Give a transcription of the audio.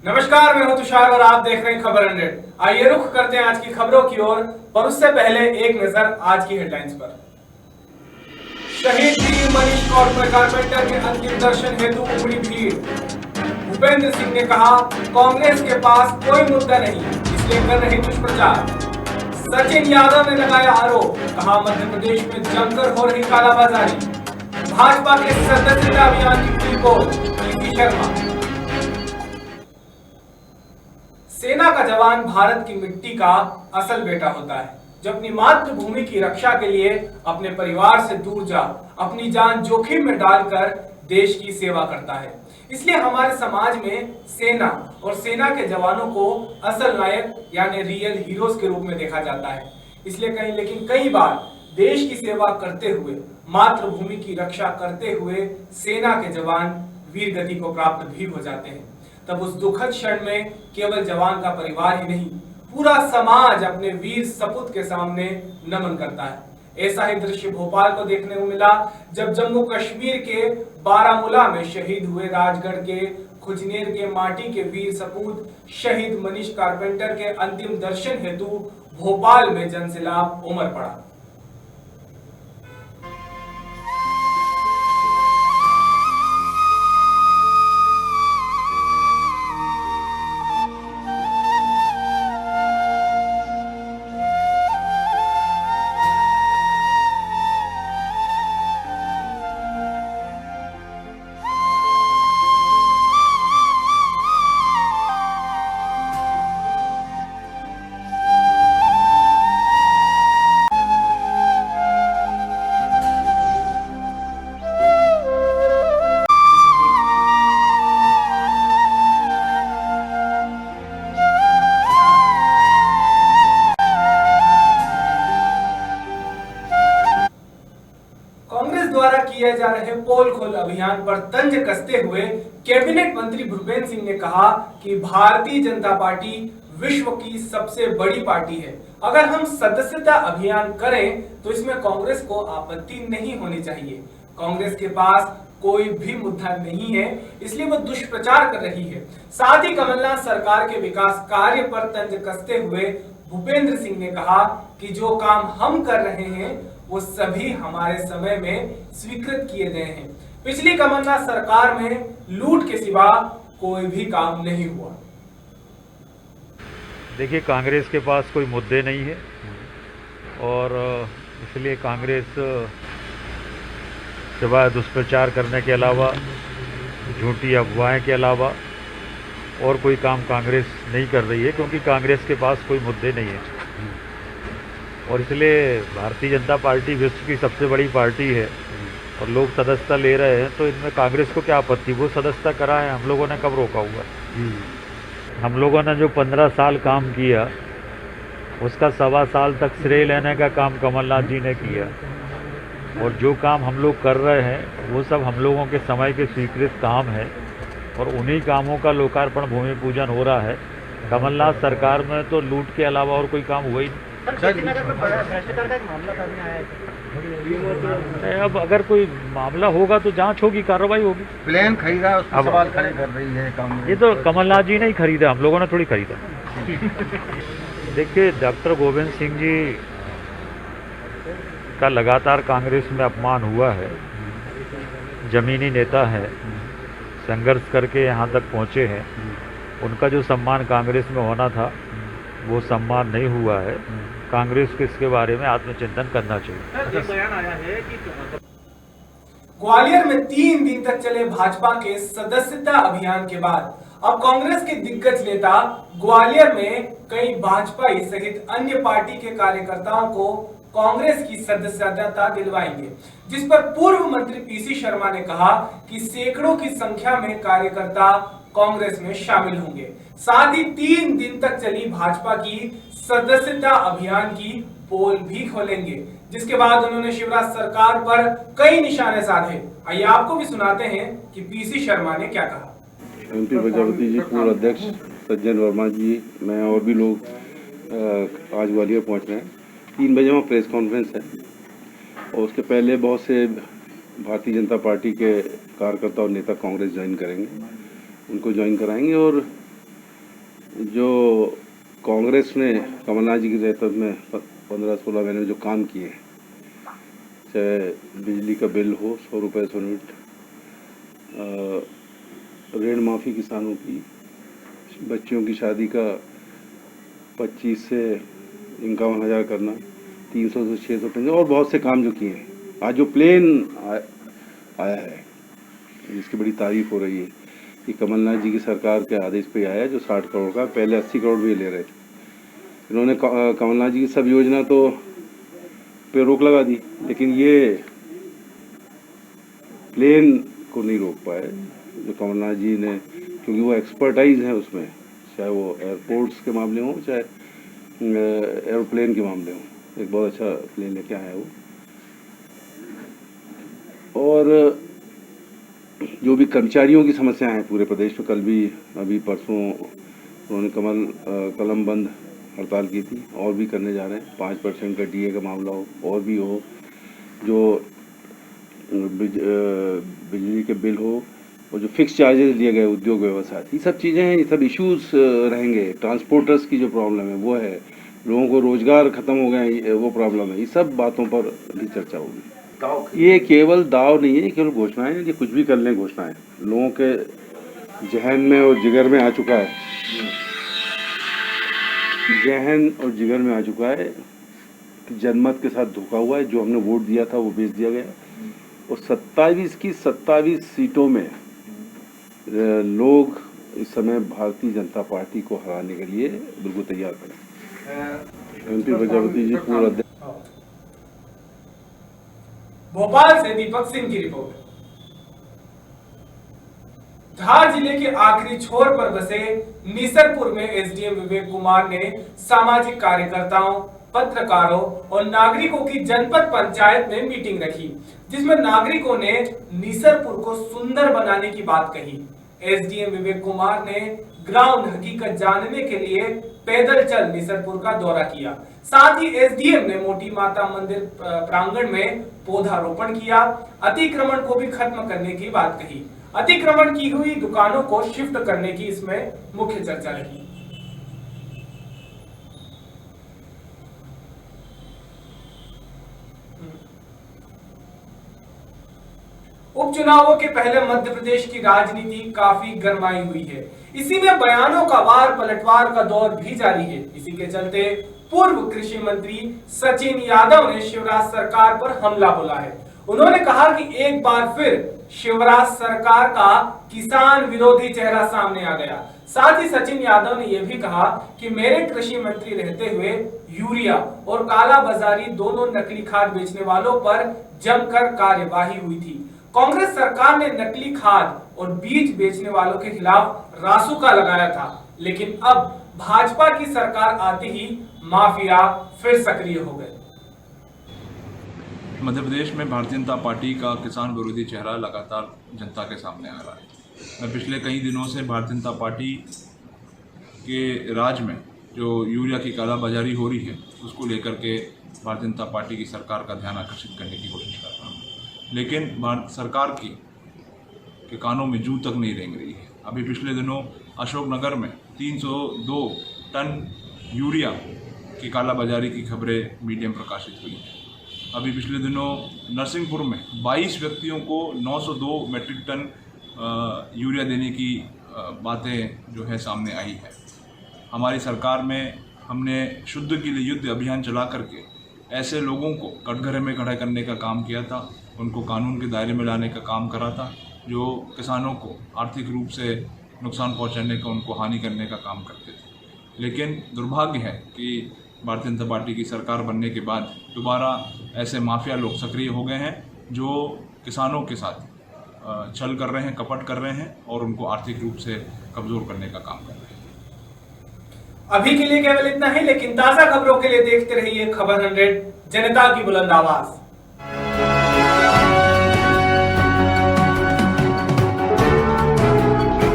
नमस्कार, मैं हूं तुषार और आप देख रहे हैं खबर 100। आइए रुख करते हैं आज की खबरों की ओर, पर उससे पहले एक नजर आज की हेडलाइंस पर। शहीद वीर मनीष कारपेंटर के अंतिम दर्शन हेतु उमड़ी भीड़। भूपेंद्र सिंह ने कहा, कांग्रेस के पास कोई मुद्दा नहीं, इसलिए कर रहे दुष्प्रचार। सचिन यादव ने लगाया आरोप, कहा मध्य प्रदेश में जमकर हो रही कालाबाजारी। भाजपा के सदस्यता अभियान की खुली पोल, पीसी शर्मा। सेना का जवान भारत की मिट्टी का असल बेटा होता है, जो अपनी मातृभूमि की रक्षा के लिए अपने परिवार से दूर जा अपनी जान जोखिम में डालकर देश की सेवा करता है। इसलिए हमारे समाज में सेना और सेना के जवानों को असल नायक यानी रियल हीरोज के रूप में देखा जाता है। इसलिए लेकिन कई बार देश की सेवा करते हुए, मातृभूमि की रक्षा करते हुए सेना के जवान वीर गति को प्राप्त भी हो जाते हैं। तब उस दुखद क्षण में केवल जवान का परिवार ही नहीं, पूरा समाज अपने वीर सपूत के सामने नमन करता है। ऐसा ही दृश्य भोपाल को देखने को मिला, जब जम्मू कश्मीर के बारामूला में शहीद हुए राजगढ़ के खुजनेर के माटी के वीर सपूत शहीद मनीष कारपेंटर के अंतिम दर्शन हेतु भोपाल में जनसैलाब उमड़ पड़ा। कांग्रेस द्वारा किए जा रहे पोल खोल अभियान पर तंज कसते हुए कैबिनेट मंत्री भूपेंद्र सिंह ने कहा कि भारतीय जनता पार्टी विश्व की सबसे बड़ी पार्टी है। अगर हम सदस्यता अभियान करें तो इसमें कांग्रेस को आपत्ति नहीं होनी चाहिए। कांग्रेस के पास कोई भी मुद्दा नहीं है, इसलिए वो दुष्प्रचार कर रही है। साथ ही कमलनाथ सरकार के विकास कार्य पर तंज कसते हुए भूपेंद्र सिंह ने कहा कि जो काम हम कर रहे हैं वो सभी हमारे समय में स्वीकृत किए गए हैं। पिछली कमलनाथ सरकार में लूट के सिवा कोई भी काम नहीं हुआ। देखिए, कांग्रेस के पास कोई मुद्दे नहीं है और इसलिए कांग्रेस सिवाय दुष्प्रचार करने के अलावा, झूठी अफवाहें के अलावा और कोई काम कांग्रेस नहीं कर रही है, क्योंकि कांग्रेस के पास कोई मुद्दे नहीं है। और इसलिए भारतीय जनता पार्टी विश्व की सबसे बड़ी पार्टी है और लोग सदस्यता ले रहे हैं, तो इनमें कांग्रेस को क्या आपत्ति? वो सदस्यता कराए, हम लोगों ने कब रोका हुआ? हम लोगों ने जो 15 साल काम किया उसका 1.25 साल तक श्रेय लेने का काम कमलनाथ जी ने किया, और जो काम हम लोग कर रहे हैं वो सब हम लोगों के समय के स्वीकृत काम है और उन्हीं कामों का लोकार्पण, भूमि पूजन हो रहा है। कमलनाथ सरकार में तो लूट के अलावा और कोई काम हुआ ही नहीं। अब अगर कोई मामला होगा तो जांच होगी, कार्रवाई होगी। प्लेन खरीदा, उस पर सवाल खड़े कर रही है कांग्रेस। ये तो कमलनाथ जी ने ही खरीदा, हम लोगों ने थोड़ी खरीदा। देखिए, डॉक्टर गोविंद सिंह जी का लगातार कांग्रेस में अपमान हुआ है। जमीनी नेता है, संघर्ष करके यहाँ तक पहुँचे हैं। उनका जो सम्मान कांग्रेस में होना था वो सम्मान नहीं हुआ है। कांग्रेस को इसके बारे में आत्मचिंतन करना चाहिए। बयान आया है कि ग्वालियर में 3 दिन तक चले भाजपा के सदस्यता अभियान के बाद अब कांग्रेस के दिग्गज नेता ग्वालियर में कई भाजपा सहित अन्य पार्टी के कार्यकर्ताओं को कांग्रेस की सदस्यता दिलवाएंगे, जिस पर पूर्व मंत्री पीसी शर्मा ने कहा कि सैकड़ों की संख्या में कार्यकर्ता कांग्रेस में शामिल होंगे। साथ ही 3 दिन तक चली भाजपा की सदस्यता अभियान की पोल भी खोलेंगे, जिसके बाद उन्होंने शिवराज सरकार पर कई निशाने साधे। आइए आपको भी सुनाते हैं कि पीसी शर्मा ने क्या कहा। एमपी प्रजापति जी, पूर्व अध्यक्ष सज्जन वर्मा जी, मैं और भी लोग आज ग्वालियर पहुंच रहे हैं। 3 बजे वहाँ प्रेस कॉन्फ्रेंस है और उसके पहले बहुत से भारतीय जनता पार्टी के कार्यकर्ता और नेता कांग्रेस ज्वाइन करेंगे, उनको ज्वाइन कराएंगे और जो कांग्रेस ने कमलनाथ जी के नेतृत्व में 15-16 महीने में जो काम किए, चाहे बिजली का बिल हो 100 रुपये 100 यूनिट, ऋण माफ़ी किसानों की, बच्चियों की शादी का 25 से 51,000 करना, 300 से 600 पेंशन और बहुत से काम जो किए हैं। आज जो प्लेन आया है जिसकी बड़ी तारीफ हो रही है कि कमलनाथ जी की सरकार के आदेश पे आया है, जो 60 करोड़ का, पहले 80 करोड़ भी ले रहे थे। इन्होंने कमलनाथ जी की सब योजना तो पे रोक लगा दी, लेकिन ये प्लेन को नहीं रोक पाए जो कमलनाथ जी ने, क्योंकि वो एक्सपर्टाइज है उसमें, चाहे वो एयरपोर्ट्स के मामले हों चाहे एरोप्लेन के मामले हों। एक बहुत अच्छा प्लेन लेके आया वो। और जो भी कर्मचारियों की समस्याएं हैं पूरे प्रदेश में, कल भी अभी परसों उन्होंने कलम बंद हड़ताल की थी, और भी करने जा रहे हैं। 5% का डीए का मामला हो, और भी हो, जो बिजली के बिल हो, और जो फिक्स चार्जेस दिए गए उद्योग व्यवसाय, ये सब चीज़ें हैं, ये सब इश्यूज रहेंगे। ट्रांसपोर्टर्स की जो प्रॉब्लम है वो है, लोगों को रोजगार खत्म हो गए वो प्रॉब्लम है। ये सब बातों पर भी चर्चा होगी। ये केवल दाव नहीं है, केवल घोषणाएं हैं, ये कुछ भी कर लें घोषणाएं। लोगों के जहन में और जिगर में आ चुका है, जहन और जिगर में आ चुका है कि जनमत के साथ धोखा हुआ है। जो हमने वोट दिया था वो बेच दिया गया, और 27 की 27 सीटों में लोग इस समय भारतीय जनता पार्टी को हराने के लिए बिल्कुल तैयार खड़े। एमपी प्रजापति जी पूर्व अध्यक्ष। भोपाल से दीपक सिंह की रिपोर्ट। धार जिले के आखिरी छोर पर बसे नीसरपुर में एसडीएम विवेक कुमार ने सामाजिक कार्यकर्ताओं, पत्रकारों और नागरिकों की जनपद पंचायत में मीटिंग रखी, जिसमें नागरिकों ने नीसरपुर को सुंदर बनाने की बात कही। एसडीएम विवेक कुमार ने ग्राउंड हकीकत जानने के लिए पैदल चल नीसरपुर का दौरा किया। साथ ही एसडीएम ने मोटी माता मंदिर प्रांगण में पौधारोपण किया। अतिक्रमण को भी खत्म करने की बात कही। अतिक्रमण की हुई दुकानों को शिफ्ट करने की इसमें मुख्य चर्चा रही। उपचुनावों के पहले मध्य प्रदेश की राजनीति काफी गरमाई हुई है। इसी में बयानों का वार पलटवार का दौर भी जारी है। इसी के चलते पूर्व कृषि मंत्री सचिन यादव ने शिवराज सरकार पर हमला बोला है। उन्होंने कहा कि एक बार फिर शिवराज सरकार का किसान विरोधी चेहरा सामने आ गया। साथ ही सचिन यादव ने यह भी कहा कि मेरे कृषि मंत्री रहते हुए यूरिया और काला बाजारी दोनों नकली खाद बेचने वालों पर जमकर कार्यवाही हुई थी। कांग्रेस सरकार ने नकली खाद और बीज बेचने वालों के खिलाफ रासुका लगाया था, लेकिन अब भाजपा की सरकार आते ही माफिया फिर सक्रिय हो गए। मध्य प्रदेश में भारतीय जनता पार्टी का किसान विरोधी चेहरा लगातार जनता के सामने आ रहा है। मैं पिछले कई दिनों से भारतीय जनता पार्टी के राज में जो यूरिया की कालाबाजारी हो रही है उसको लेकर के भारतीय जनता पार्टी की सरकार का ध्यान आकर्षित करने की कोशिश कर रहा हूँ, लेकिन भारत सरकार के कानों में जूं तक नहीं रेंग रही है। अभी पिछले दिनों अशोकनगर में 302 टन यूरिया की कालाबाजारी की खबरें मीडिया में प्रकाशित हुई हैं। अभी पिछले दिनों नरसिंहपुर में 22 व्यक्तियों को 902 मैट्रिक टन यूरिया देने की बातें जो है सामने आई है। हमारी सरकार में हमने शुद्ध के लिए युद्ध अभियान चला करके ऐसे लोगों को कटघरे में खड़ा करने का काम किया था, उनको कानून के दायरे में लाने का काम करा था, जो किसानों को आर्थिक रूप से नुकसान पहुंचाने का, उनको हानि करने का काम करते थे। लेकिन दुर्भाग्य है कि भारतीय जनता पार्टी की सरकार बनने के बाद दोबारा ऐसे माफिया लोग सक्रिय हो गए हैं जो किसानों के साथ छल कर रहे हैं, कपट कर रहे हैं और उनको आर्थिक रूप से कमज़ोर करने का काम कर रहे हैं। अभी के लिए केवल इतना ही, लेकिन ताज़ा खबरों के लिए देखते रहिए खबर 100, जनता की बुलंद आवाज।